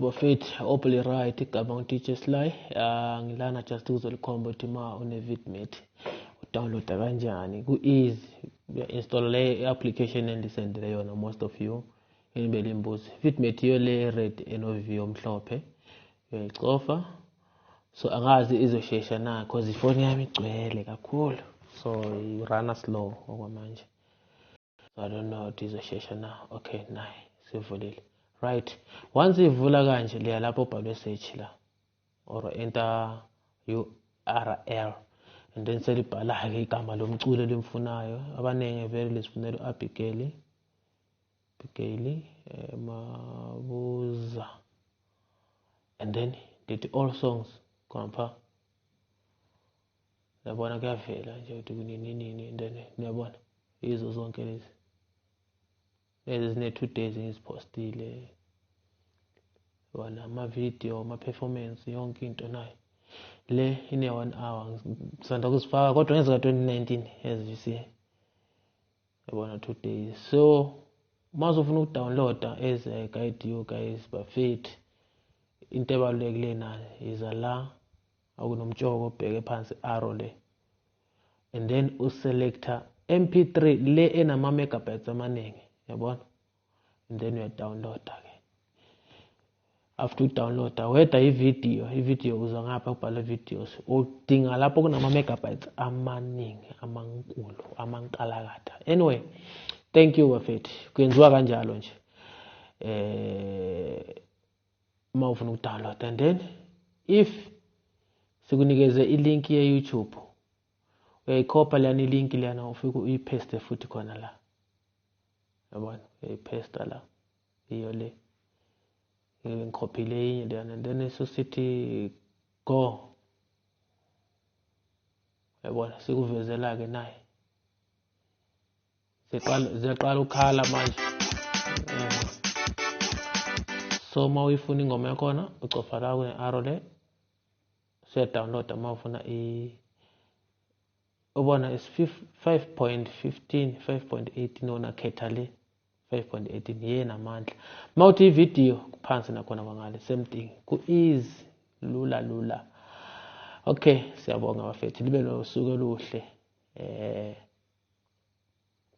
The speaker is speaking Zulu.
bafethu opely right igama uTeachers Lie ngilana just ukuzolikhomba ukuthi ma une Vidmate udownloada kanjani ku-easy install le application endisendele yona most of you enibele imbuzi. Vidmate iyo le red enoview omhlophe uyayicofa so angazi izoshesha na because ifoni yami igcwele kakhulu so irana slow okwamanje. So I don't know izoshesha na. Okay, nayi sivulile. Right, once ivula kanje liya lapho ubhalwe search la or enter URL and then selibhala ke igama lomculo limfunayo. Abanenge vele lesifunela Abigail Mabuza and then did all songs kwampa yabona kuyavela nje ukuthi kunini and then niyabona izo zonke lezi zine 2 days ngizipostile wona ama video ama performance yonke into nayo le ine 1 hour ngisanda kuzifaka kodwa ngeza 2019 as you see yabona 2 days. So mazofuna ukudownloada as I guide you guys bafethu into ebalulekile na iza la akunomtshoko obheke phansi arrow le and then uselecta mp3 le enama megabytes amaningi yabona and then you download ke. After you download whether i-video uza ngapha kubhala videos udinga lapho kunama megabytes amaningi amankulu amankalakatha. Anyway, thank you bafethu. Kwenziwa kanjalo nje uma ufuna ukudownload and then if sikunikeze ilink ye YouTube uyayikopa lana ilink lana ufike uyipaste futhi khona la yabona uyayipaste la iyo le ngikopile inye lana and then sithi go yabona sikuvezela ke naye zeqala ukhala manje. So uma uyifuna ingoma yakhona ucofa la kune arrow le download uma ufuna ubona is 5.15 5.18 nona khetha le 5.18 yena amandla. Mawuthi ivideo phansi nakhona kwangale same thing ku easy lula. Okay, siyabonga bafethu libe nosuku oluhle.